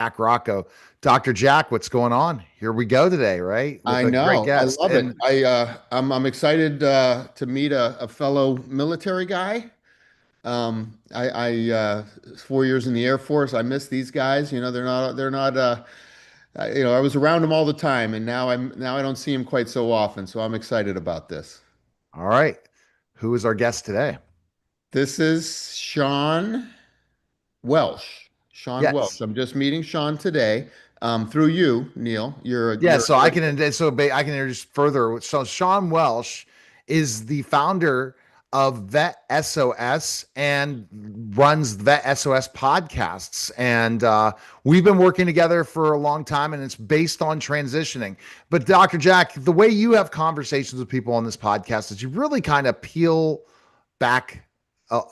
Jack Rocco. Dr. Jack, what's going on? Here we go today, right? With I a great know. I guest. love it. And I'm excited to meet a fellow military guy. I 4 years in the Air Force. I miss these guys. They're not I was around them all the time, and now I don't see them quite so often. So I'm excited about this. all right, who is our guest today? This is Sean Welsh. Sean Welsh. Yes. I'm just meeting Sean today, through you, Neil. Yeah, You're so I can I can introduce further. So Sean Welsh is the founder of Vet SOS and runs Vet SOS podcasts. And we've been working together for a long time, and it's based on transitioning. But Dr. Jack, the way you have conversations with people on this podcast is you really kind of peel back uh,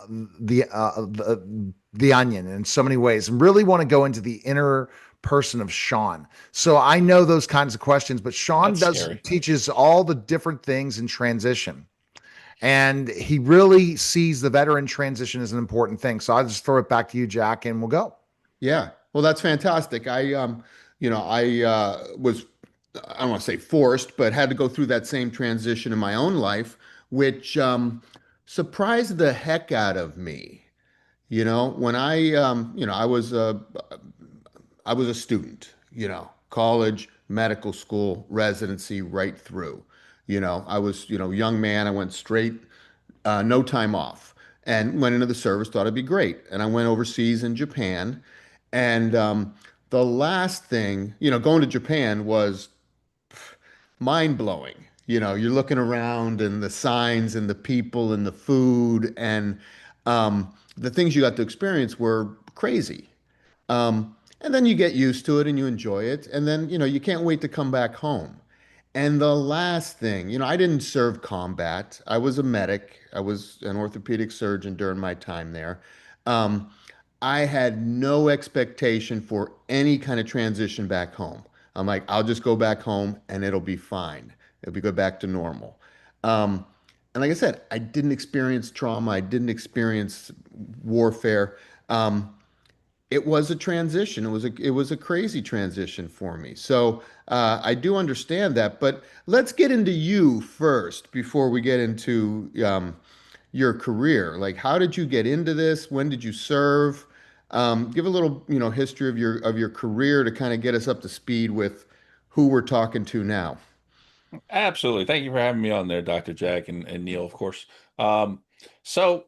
the onion in so many ways, and really want to go into the inner person of Sean. So I know those kinds of questions, but Sean That's does scary. teaches all the different things in transition. And he really sees the veteran transition as an important thing. So I'll just throw it back to you, Jack, and we'll go. Yeah. Well, that's fantastic. I was, I don't want to say forced, but had to go through that same transition in my own life, which surprised the heck out of me. When I was a student, college, medical school, residency, right through. I was, young man. I went straight, no time off, and went into the service. Thought it'd be great, and I went overseas in Japan, and the last thing, going to Japan was mind blowing. You're looking around and the signs and the people and the food and the things you got to experience were crazy. And then you get used to it and you enjoy it. And then, you can't wait to come back home. And the last thing, I didn't serve combat. I was a medic. I was an orthopedic surgeon during my time there. Um, I had no expectation for any kind of transition back home. I'm like, I'll just go back home and it'll be fine. It'll be go back to normal. Um, and like I said, I didn't experience trauma. I didn't experience warfare. Um, it was a transition. It was a crazy transition for me. So I do understand that. But let's get into you first before we get into your career. Like, how did you get into this? When did you serve? Give a little, history of your career to kind of get us up to speed with who we're talking to now. Absolutely. Thank you for having me on there, Dr. Jack and Neil, of course. Um, so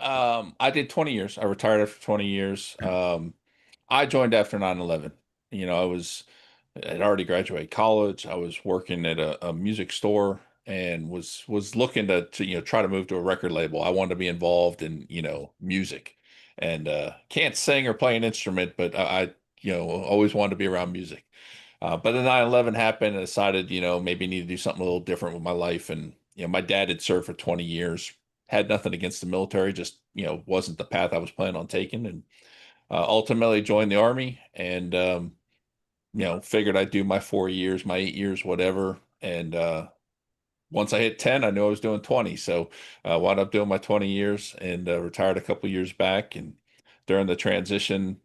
I did 20 years. I retired after 20 years. I joined after 9/11. I'd already graduated college. I was working at a music store and was looking to try to move to a record label. I wanted to be involved in, music. And can't sing or play an instrument, but I always wanted to be around music. But then 9/11 happened and I decided, maybe I need to do something a little different with my life. And, my dad had served for 20 years, had nothing against the military, just, wasn't the path I was planning on taking. And ultimately joined the army and, figured I'd do my 4 years, my 8 years, whatever. And once I hit 10, I knew I was doing 20. So I wound up doing my 20 years and retired a couple years back. And during the transition,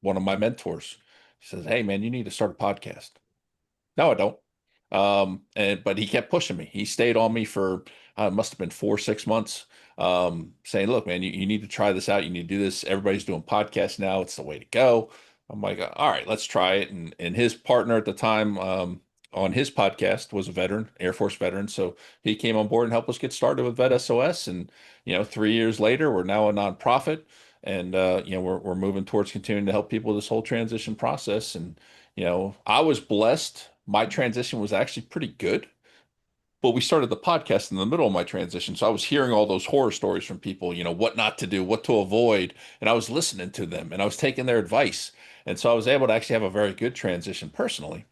one of my mentors says, "Hey, man, you need to start a podcast." No, I don't. But he kept pushing me. He stayed on me for it must have been 4, 6 months, saying, "Look, man, you need to try this out. You need to do this. Everybody's doing podcasts now. It's the way to go." I'm like, "All right, let's try it." And his partner at the time on his podcast was a veteran, Air Force veteran, so he came on board and helped us get started with Vet SOS. And 3 years later, we're now a nonprofit, and we're moving towards continuing to help people with this whole transition process. And I was blessed. My transition was actually pretty good, but we started the podcast in the middle of my transition. So I was hearing all those horror stories from people, what not to do, what to avoid. And I was listening to them and I was taking their advice. And so I was able to actually have a very good transition personally.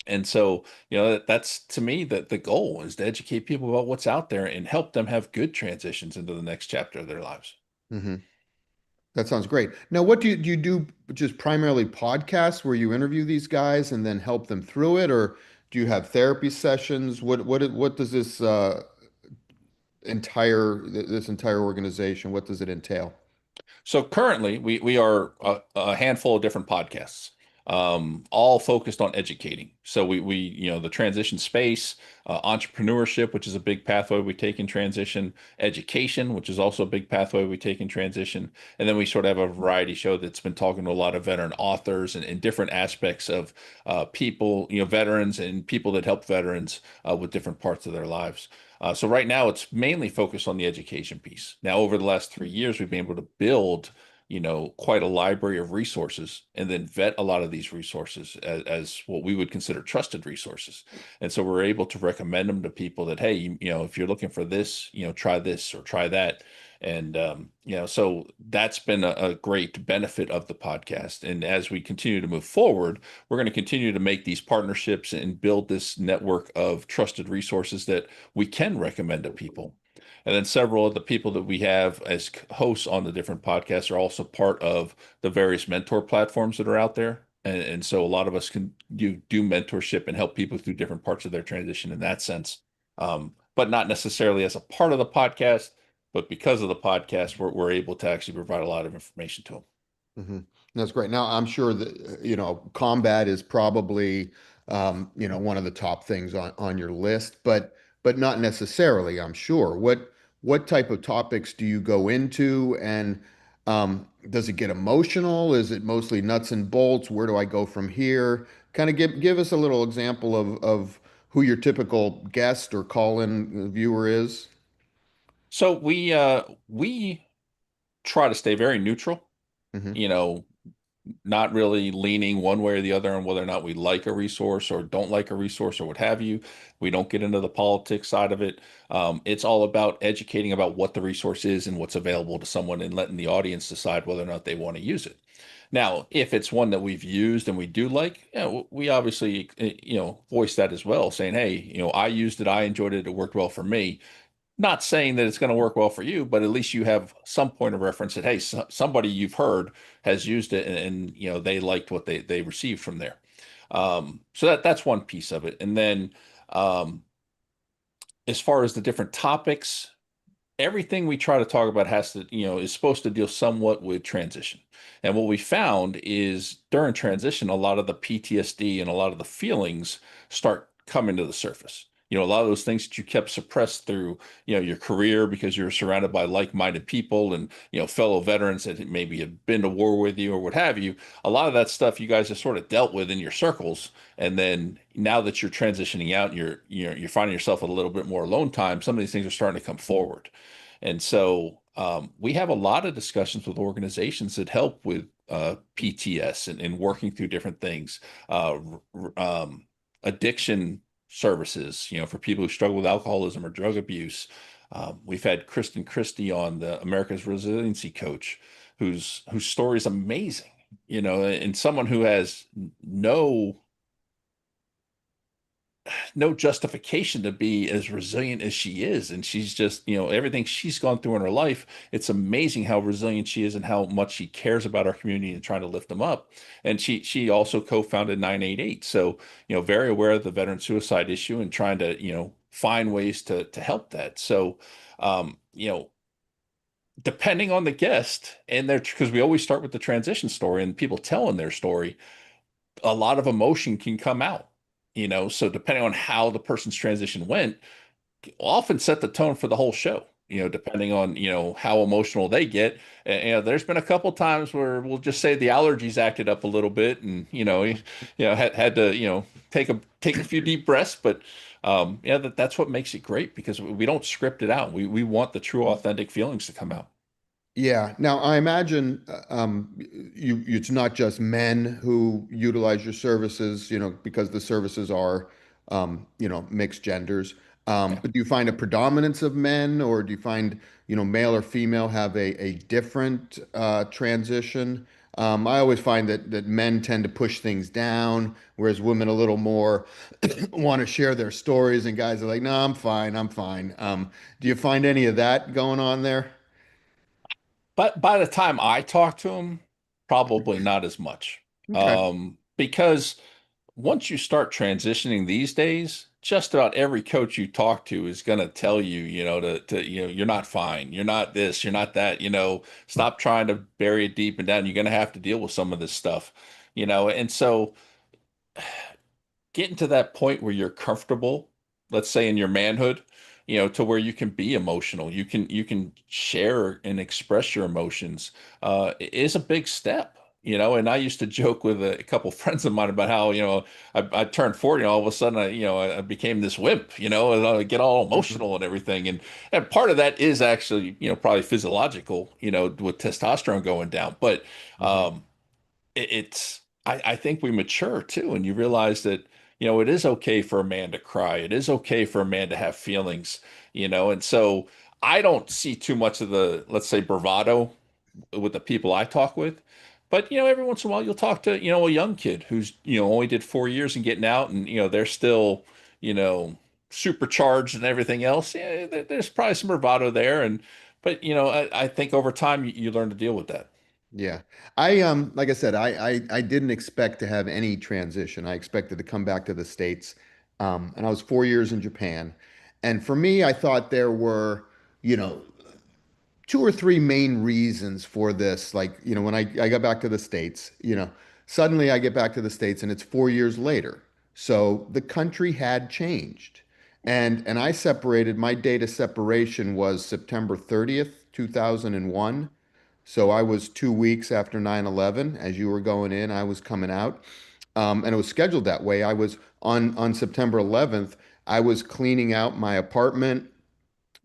And so, that's to me that the goal is to educate people about what's out there and help them have good transitions into the next chapter of their lives. Hmm. That sounds great. Now, what do you do? Just primarily podcasts where you interview these guys and then help them through it, or do you have therapy sessions? What does this entire organization, what does it entail? So currently, we are a handful of different podcasts, all focused on educating. So the transition space, entrepreneurship, which is a big pathway we take in transition, education, which is also a big pathway we take in transition, and then we sort of have a variety show that's been talking to a lot of veteran authors and different aspects of people, veterans and people that help veterans with different parts of their lives. So right now it's mainly focused on the education piece. Now, over the last 3 years, we've been able to build, quite a library of resources and then vet a lot of these resources as what we would consider trusted resources. And so we're able to recommend them to people that, hey, if you're looking for this, try this or try that. And, so that's been a great benefit of the podcast. And as we continue to move forward, we're going to continue to make these partnerships and build this network of trusted resources that we can recommend to people. And then several of the people that we have as hosts on the different podcasts are also part of the various mentor platforms that are out there. And so a lot of us can do mentorship and help people through different parts of their transition in that sense. But not necessarily as a part of the podcast, but because of the podcast, we're able to actually provide a lot of information to them. Hmm. That's great. Now, I'm sure that, combat is probably, one of the top things on your list, but not necessarily, I'm sure. What type of topics do you go into, and does it get emotional? Is it mostly nuts and bolts? Where do I go from here? Kind of give us a little example of who your typical guest or call-in viewer is. So we try to stay very neutral, Hmm. you know, not really leaning one way or the other on whether or not we like a resource or don't like a resource or what have you. We don't get into the politics side of it. It's all about educating about what the resource is and what's available to someone and letting the audience decide whether or not they want to use it. Now, if it's one that we've used and we do like, we obviously, voice that as well, saying, hey, I used it, I enjoyed it, it worked well for me. Not saying that it's going to work well for you, but at least you have some point of reference that, hey, somebody you've heard has used it and they liked what they received from there. So that's one piece of it. And then um, as far as the different topics, everything we try to talk about has to, is supposed to deal somewhat with transition. And what we found is during transition, a lot of the PTSD and a lot of the feelings start coming to the surface. A lot of those things that you kept suppressed through, your career because you're surrounded by like-minded people and, fellow veterans that maybe have been to war with you or what have you. A lot of that stuff you guys have sort of dealt with in your circles. And then now that you're transitioning out and you're finding yourself with a little bit more alone time, some of these things are starting to come forward. And so we have a lot of discussions with organizations that help with PTS and working through different things, addiction services, for people who struggle with alcoholism or drug abuse. We've had Kristen Christie on, the America's Resiliency Coach, whose story is amazing, and someone who has no justification to be as resilient as she is. And she's just, everything she's gone through in her life, it's amazing how resilient she is and how much she cares about our community and trying to lift them up. And she also co-founded 988. So, very aware of the veteran suicide issue and trying to, find ways to help that. So, depending on the guest and their, because we always start with the transition story and people telling their story, a lot of emotion can come out, so depending on how the person's transition went, often set the tone for the whole show, depending on, how emotional they get. And, there's been a couple times where we'll just say the allergies acted up a little bit and, had to, take a few deep breaths, but yeah, that's what makes it great because we don't script it out. We want the true authentic feelings to come out. Yeah. Now, I imagine it's not just men who utilize your services, because the services are, mixed genders. Yeah. But do you find a predominance of men, or do you find, male or female have a different transition? I always find that men tend to push things down, whereas women a little more want to share their stories, and guys are like, no, I'm fine, I'm fine. Do you find any of that going on there? But by the time I talk to him, probably not as much. Okay. Because once you start transitioning these days, just about every coach you talk to is going to tell you, you're not fine. You're not this, you're not that, stop trying to bury it deep and down. You're going to have to deal with some of this stuff, and so getting to that point where you're comfortable, let's say in your manhood, to where you can be emotional, you can share and express your emotions, is a big step. And I used to joke with a couple friends of mine about how, I turned 40 and all of a sudden I became this wimp, and I get all Mhm. emotional and everything. And part of that is actually, probably physiological, with testosterone going down. But Mhm. um, I think we mature too, and you realize that, it is okay for a man to cry. It is okay for a man to have feelings, and so I don't see too much of the, let's say, bravado with the people I talk with. But, every once in a while you'll talk to, a young kid who's, only did 4 years and getting out, and, they're still, you know, supercharged and everything else. Yeah, there's probably some bravado there. But, I think over time you learn to deal with that. Yeah. Like I said, I didn't expect to have any transition. I expected to come back to the States. And I was 4 years in Japan. And for me, I thought there were, you know, two or three main reasons for this. Like, when I got back to the States, suddenly I get back to the States and it's 4 years later. So the country had changed. And I separated, my date of separation was September 30th, 2001. So I was 2 weeks after 9/11. As you were going in, I was coming out. And it was scheduled that way. I was on September 11th, I was cleaning out my apartment,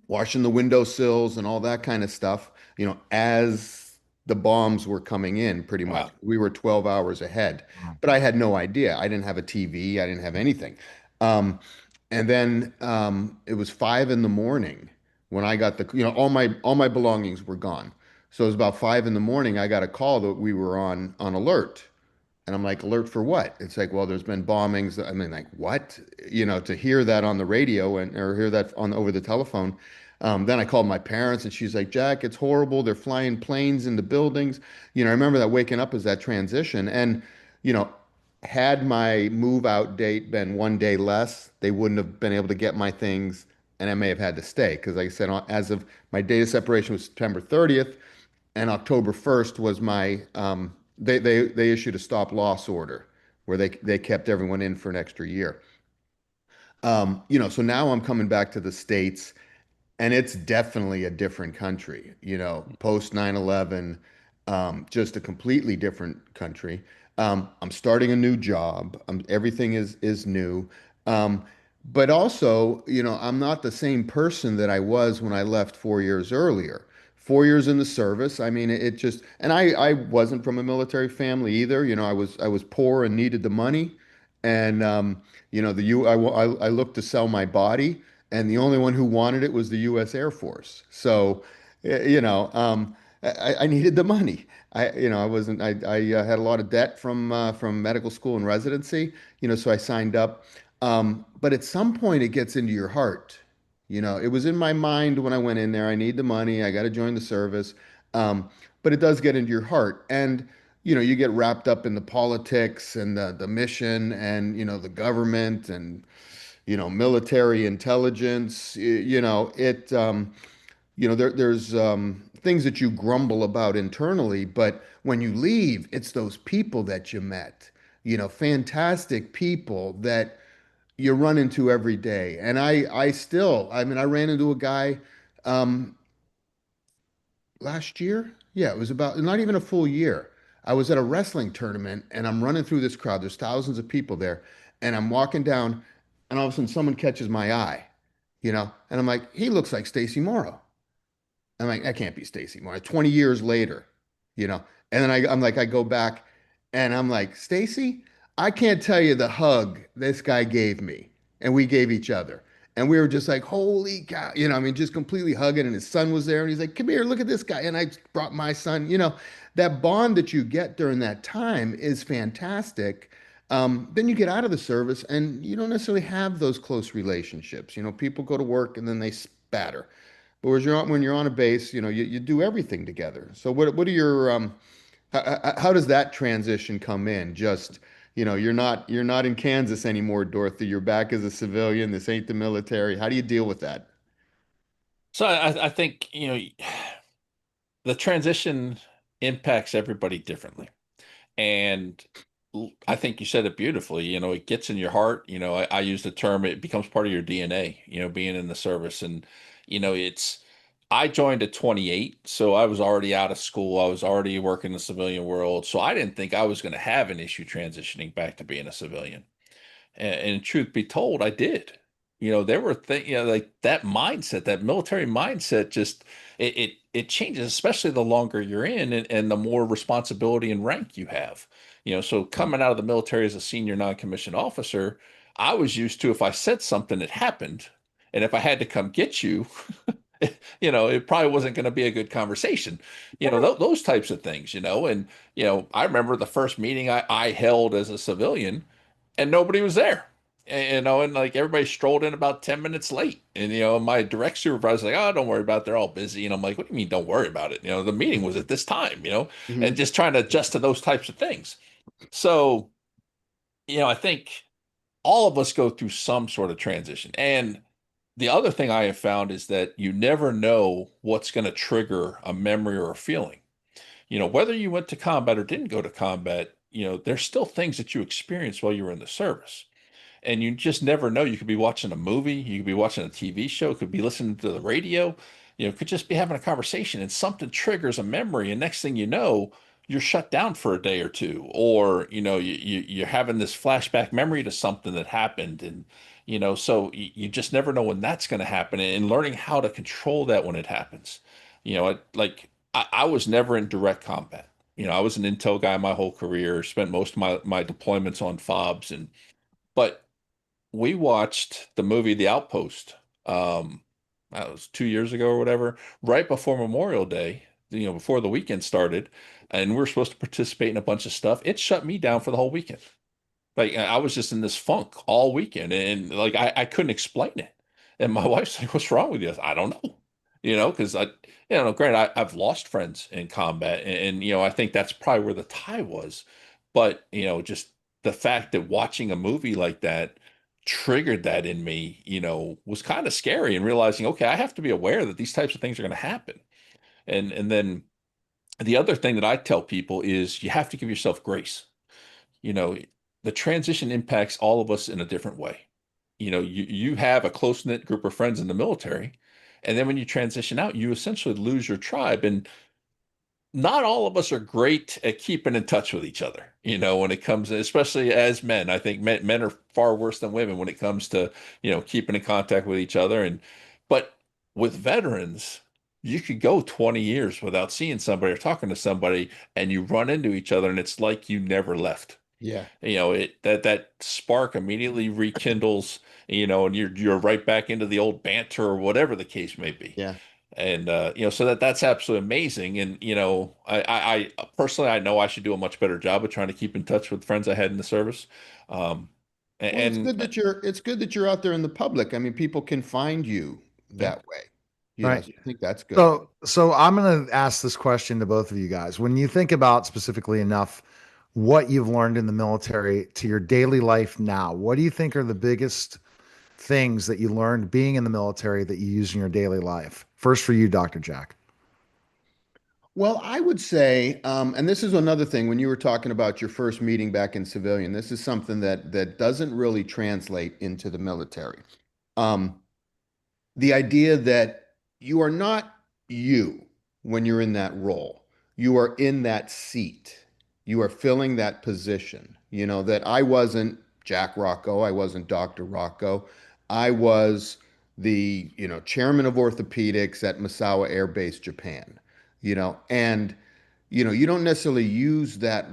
washing the windowsills and all that kind of stuff, as the bombs were coming in, pretty much. Wow. We were 12 hours ahead, but I had no idea. I didn't have a TV, I didn't have anything. Um, and then it was 5 in the morning when I got all my belongings were gone. So it was about 5 in the morning. I got a call that we were on alert. And I'm like, alert for what? It's like, well, there's been bombings. I mean, like, what? To hear that on the radio or hear that on over the telephone. Then I called my parents and she's like, Jack, it's horrible. They're flying planes into buildings. I remember that waking up as that transition. And, you know, had my move out date been 1 day less, they wouldn't have been able to get my things and I may have had to stay. Because like I said, as of my date of separation was September 30th, and October 1st was my they issued a stop loss order where they kept everyone in for an extra year. So now I'm coming back to the States and it's definitely a different country, post 9/11, just a completely different country. I'm starting a new job. Everything is new. Um, but also, I'm not the same person that I was when I left 4 years earlier. 4 years in the service. I mean, it just, and I wasn't from a military family either. I was poor and needed the money. And, I looked to sell my body and the only one who wanted it was the U.S. Air Force. So, I needed the money. I wasn't. I had a lot of debt from medical school and residency. So I signed up. But at some point, it gets into your heart. It was in my mind when I went in there. I need the money. I got to join the service. But it does get into your heart, and you get wrapped up in the politics and the mission and the government and military intelligence. There's things that you grumble about internally, but when you leave, it's those people that you met, fantastic people that you run into every day. And I mean, I ran into a guy um, last year. Yeah, it was about not even a full year. I was at a wrestling tournament and I'm running through this crowd. There's thousands of people there. And I'm walking down, and all of a sudden someone catches my eye, and I'm like, he looks like Stacy Morrow. I'm like, that can't be Stacy Morrow. 20 years later, you know. And then I'm like, I go back and I'm like, Stacy, I can't tell you the hug this guy gave me. And we gave each other. And we were just like, holy cow, I mean, just completely hugging. And his son was there. And he's like, come here, look at this guy. And I brought my son, that bond that you get during that time is fantastic. Then you get out of the service and you don't necessarily have those close relationships. People go to work and then they spatter. But when you're on a base, you do everything together. So what are your how does that transition come in? Just, you're not in Kansas anymore, Dorothy. You're back as a civilian. This ain't the military. How do you deal with that? So I think, the transition impacts everybody differently. And I think you said it beautifully. It gets in your heart. I use the term, it becomes part of your DNA, being in the service. And, I joined at 28, so I was already out of school. I was already working in the civilian world. So I didn't think I was going to have an issue transitioning back to being a civilian. And truth be told, I did. There were things, like that mindset, that military mindset, just it changes, especially the longer you're in and the more responsibility and rank you have. So coming out of the military as a senior non-commissioned officer, I was used to if I said something that happened, and if I had to come get you, it probably wasn't going to be a good conversation. Those types of things, and I remember the first meeting I held as a civilian and nobody was there. And like everybody strolled in about 10 minutes late. And my direct supervisor's like, "Oh, don't worry about it. They're all busy." And I'm like, "What do you mean don't worry about it? The meeting was at this time, and Hmm. just trying to adjust to those types of things." So, I think all of us go through some sort of transition. And the other thing I have found is that you never know what's going to trigger a memory or a feeling. Whether you went to combat or didn't go to combat, there's still things that you experienced while you were in the service. And you just never know. You could be watching a movie, you could be watching a TV show, could be listening to the radio, could just be having a conversation and something triggers a memory. And next thing you know, you're shut down for a day or two, or you're having this flashback memory to something that happened. And so you just never know when that's going to happen, and learning how to control that when it happens. Like I was never in direct combat. I was an intel guy my whole career, spent most of my deployments on FOBs, but we watched the movie The Outpost. That was 2 years ago or whatever, right before Memorial Day, before the weekend started, and we were supposed to participate in a bunch of stuff. It shut me down for the whole weekend. Like I was just in this funk all weekend, and like I couldn't explain it. And my wife's like, "What's wrong with you?" I don't know. Because granted, I've lost friends in combat, and I think that's probably where the tie was. But just the fact that watching a movie like that triggered that in me, was kind of scary, and realizing, okay, I have to be aware that these types of things are going to happen. And then the other thing that I tell people is you have to give yourself grace. you know, the transition impacts all of us in a different way. You have a close-knit group of friends in the military, and then when you transition out, you essentially lose your tribe. And not all of us are great at keeping in touch with each other, when it comes, especially as men. I think men are far worse than women when it comes to, keeping in contact with each other. But with veterans, you could go 20 years without seeing somebody or talking to somebody, and you run into each other, and it's like you never left. Yeah. That spark immediately rekindles, and you're right back into the old banter or whatever the case may be. Yeah. And so that's absolutely amazing. And I personally, I know I should do a much better job of trying to keep in touch with friends I had in the service. Um, Well, it's and, good that you're out there in the public. I mean, people can find you yeah, that way. Right. So I think that's good. So I'm going to ask this question to both of you guys. When you think about specifically enough what you've learned in the military to your daily life now, what do you think are the biggest things that you learned being in the military that you use in your daily life? First for you, Dr. Jack. Well, I would say, and this is another thing when you were talking about your first meeting back in civilian, this is something that doesn't really translate into the military. Um, the idea that you are not you when you're in that role. You are in that seat. You are filling that position. That I wasn't Jack Rocco, I wasn't Dr. Rocco. I was the, chairman of orthopedics at Misawa Air Base, Japan. And you don't necessarily use that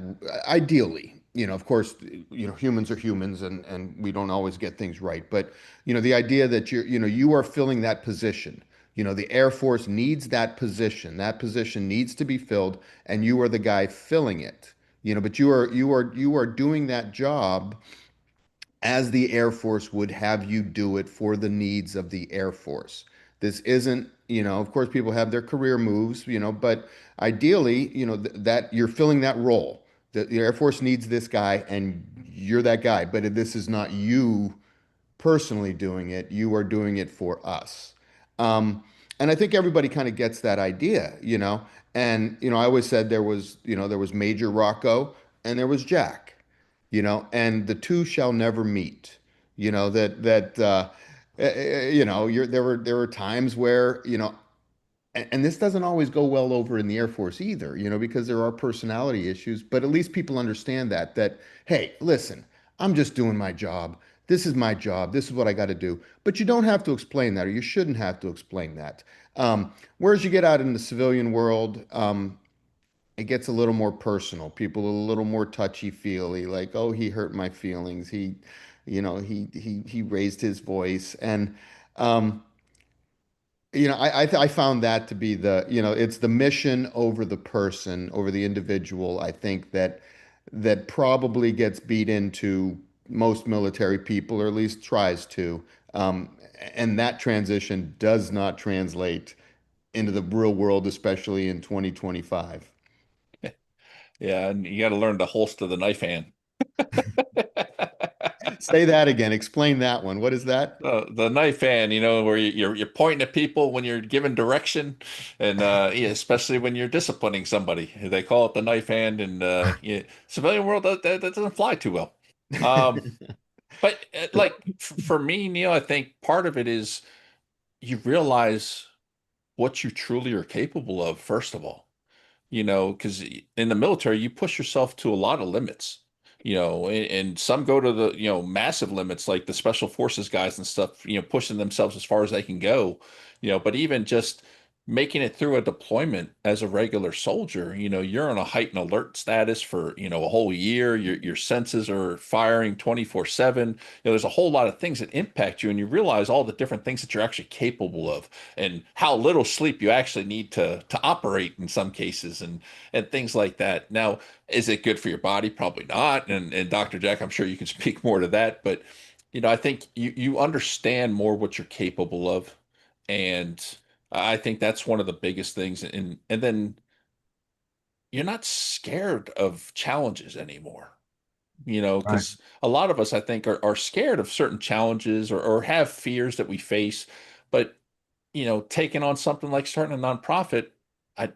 ideally. Of course, humans are humans, and we don't always get things right. But the idea that you are filling that position. The Air Force needs that position. That position needs to be filled, and you are the guy filling it. But you are doing that job as the Air Force would have you do it for the needs of the Air Force. This isn't, of course, people have their career moves, but ideally, that you're filling that role. The Air Force needs this guy, and you're that guy, but this is not you personally doing it. You are doing it for us. And I think everybody kind of gets that idea, you know. And I always said there was Major Rocco and there was Jack, and the two shall never meet. There were times where and this doesn't always go well over in the Air Force either, because there are personality issues, but at least people understand that, hey, listen, I'm just doing my job. This is my job. This is what I got to do. But you don't have to explain that, or you shouldn't have to explain that. Whereas you get out in the civilian world, it gets a little more personal. People are a little more touchy-feely, like, oh, he hurt my feelings. He raised his voice. And I found that to be it's the mission over the person, over the individual. I think that probably gets beat into most military people, or at least tries to. And that transition does not translate into the real world, especially in 2025. Yeah, and you got to learn to holster the knife hand. Say that again. Explain that one. What is that? The knife hand, where you're pointing at people when you're giving direction, and yeah, especially when you're disciplining somebody. They call it the knife hand, and yeah, civilian world that doesn't fly too well. Um, but like for me, Neil, I think part of it is you realize what you truly are capable of, first of all. Because in the military, you push yourself to a lot of limits, and some go to the, massive limits, like the special forces guys and stuff, pushing themselves as far as they can go, but even just making it through a deployment as a regular soldier, you're on a heightened alert status for, a whole year. Your senses are firing 24/7. There's a whole lot of things that impact you, and you realize all the different things that you're actually capable of and how little sleep you actually need to operate in some cases and things like that. Now, is it good for your body? Probably not. And Dr. Jack, I'm sure you can speak more to that, but I think you understand more what you're capable of. And I think that's one of the biggest things. And then you're not scared of challenges anymore, Right. because a lot of us, I think, are scared of certain challenges or have fears that we face. But, taking on something like starting a nonprofit, I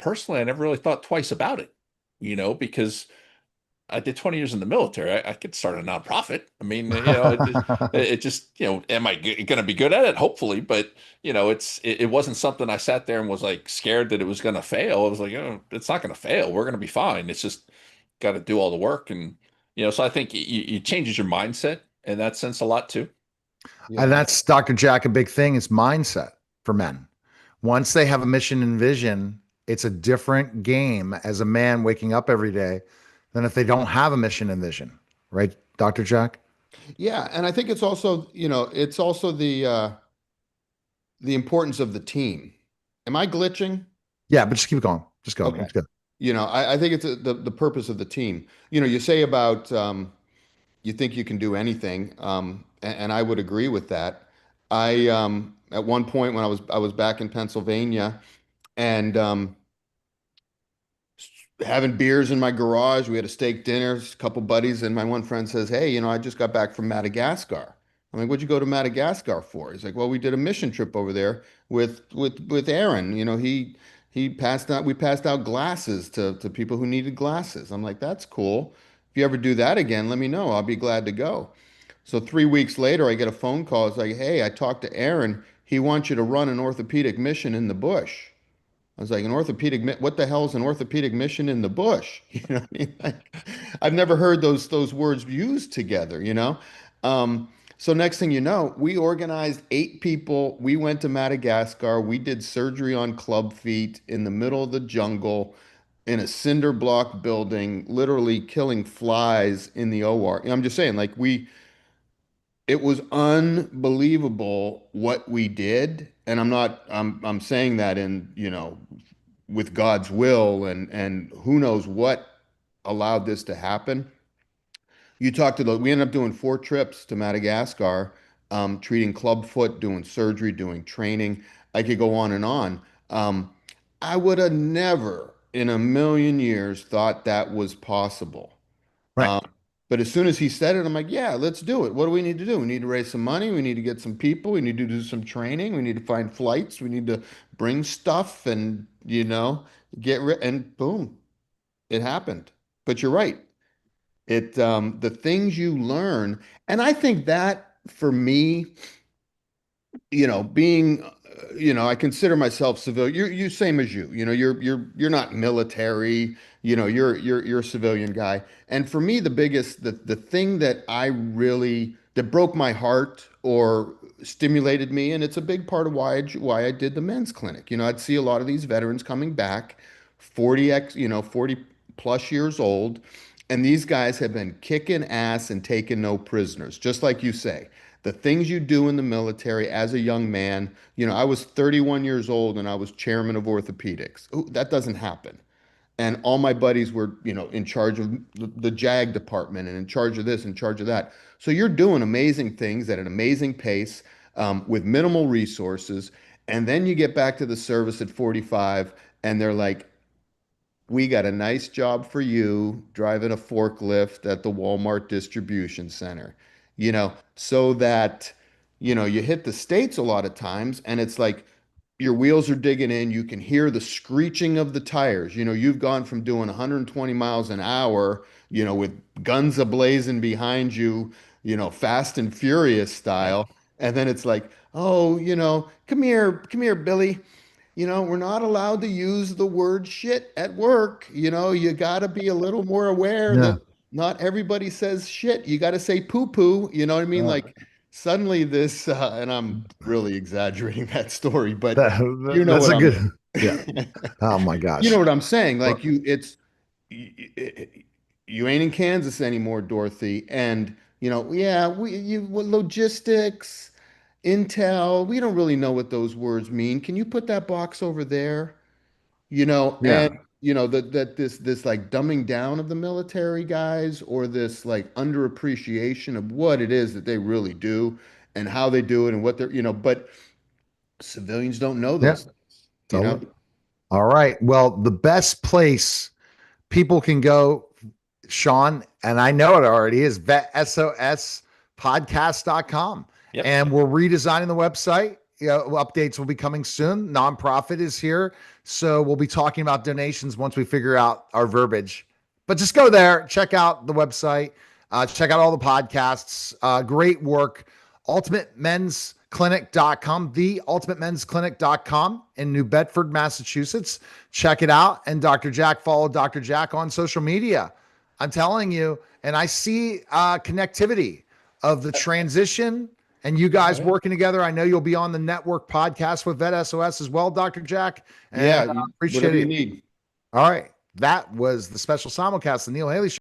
personally, I never really thought twice about it, because I did 20 years in the military. I could start a nonprofit. I mean, it just, am I going to be good at it? Hopefully, but it wasn't something I sat there and was like scared that it was going to fail. I was like, it's not going to fail. We're going to be fine. It's just got to do all the work, and so I think it changes your mindset in that sense a lot too. And Yeah. that's Dr. Jack. A big thing is mindset for men. Once they have a mission and vision, it's a different game as a man waking up every day than if they don't have a mission and vision. Right, Dr. Jack? Yeah, and I think it's also the importance of the team. Am I glitching? Yeah, but just keep it going. Just go. Okay. It's good. I think it's the purpose of the team. You say about you think you can do anything, and I would agree with that. I at one point when I was back in Pennsylvania and having beers in my garage, we had a steak dinner, a couple buddies, and my one friend says, "Hey, I just got back from Madagascar." I'm like, "What'd you go to Madagascar for?" He's like, "Well, we did a mission trip over there with Aaron. He passed out we passed out glasses to people who needed glasses." I'm like, "That's cool. If you ever do that again, let me know. I'll be glad to go." So 3 weeks later, I get a phone call. It's like, "Hey, I talked to Aaron. He wants you to run an orthopedic mission in the bush." I was like, what the hell is an orthopedic mission in the bush? You know what I mean? Like, I've never heard those words used together. So next thing you know, we organized 8 people. We went to Madagascar. We did surgery on club feet in the middle of the jungle in a cinder block building, literally killing flies in the OR. I'm just saying, like it was unbelievable what we did. And I'm saying that in, with God's will and who knows what allowed this to happen. We ended up doing 4 trips to Madagascar, treating clubfoot, doing surgery, doing training. I could go on and on. I would have never in a million years thought that was possible. Right. But as soon as he said it, I'm like, yeah, let's do it. What do we need to do? We need to raise some money. We need to get some people. We need to do some training. We need to find flights. We need to bring stuff and, and boom, it happened. But you're right. The things you learn, and I think that for me, being, I consider myself civilian. You same as you. You're not military. You're a civilian guy. And for me, the thing that that broke my heart or stimulated me, and it's a big part of why I did the men's clinic. I'd see a lot of these veterans coming back, 40 plus years old, and these guys have been kicking ass and taking no prisoners, just like you say the things you do in the military as a young man. I was 31 years old and I was chairman of orthopedics. Ooh, that doesn't happen. And all my buddies were, in charge of the JAG department and in charge of this, in charge of that. So you're doing amazing things at an amazing pace with minimal resources. And then you get back to the service at 45 and they're like, we got a nice job for you driving a forklift at the Walmart distribution center, so that, you hit the States a lot of times and it's like your wheels are digging in. You can hear the screeching of the tires. You've gone from doing 120 miles an hour, with guns ablazing behind you, fast and furious style. And then it's like, oh, come here, Billy. We're not allowed to use the word shit at work. You got to be a little more aware Yeah. that not everybody says shit. You got to say poo poo. You know what I mean? Uh, Like suddenly and I'm really exaggerating that story, but you know that's what a I'm, good. Yeah. Oh my you know gosh. what I'm saying? Like Well, you ain't in Kansas anymore, Dorothy. And, yeah, logistics, intel, we don't really know what those words mean. Can you put that box over there? yeah. And that this like dumbing down of the military guys or this like underappreciation of what it is that they really do and how they do it and what they're, but civilians don't know Yeah. those things, you know? Totally. All right. Well, the best place people can go, Sean, and I know it already, is vetsospodcast.com. Yep. And we're redesigning the website. Updates will be coming soon. Nonprofit is here. So we'll be talking about donations once we figure out our verbiage. But just go there, check out the website, check out all the podcasts. Great work. UltimateMen'sClinic.com, theultimatemensclinic.com in New Bedford, Massachusetts. Check it out. And Dr. Jack, follow Dr. Jack on social media. I'm telling you, and I see connectivity of the transition and you Oh, guys yeah. working together. I know you'll be on the network podcast with Vet SOS as well, Dr. Jack. And Yeah, appreciate whatever you it. need. All right. That was the special simulcast, the Neil Haley Show.